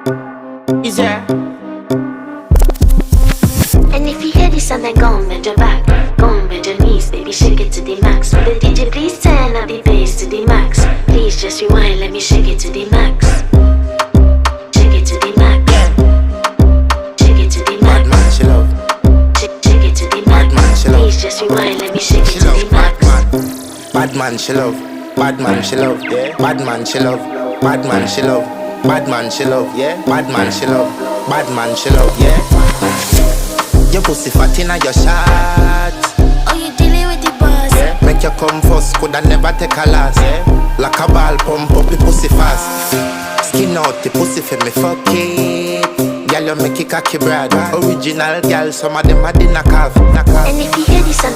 Is there? And if you hear this and then go on bend your back, go on bend your knees, baby, shake it to the max. Will the DJ please turn up the bass to the max? Please just rewind, let me shake it to the max. Shake it to the max. Shake it to the max. Bad man, she love. Shake it to the max. Bad man, she love. Please just rewind, let me shake She it to love the max. bad man, she love. Bad man, she love. Yeah. Bad man, she love. Bad man, she love. Bad man, she love. Yeah. Bad man, she love. Bad man, she love. Yeah. Your pussy fat inna your shot. Oh, you dealing with the boss? Yeah. Make you come first, coulda never take a last. Yeah. Like a ball pump up the pussy fast. Skin out the pussy for me fuck it. Girl, you make it cocky brad. Original girl, some of them a dinner calf. And if you hear this and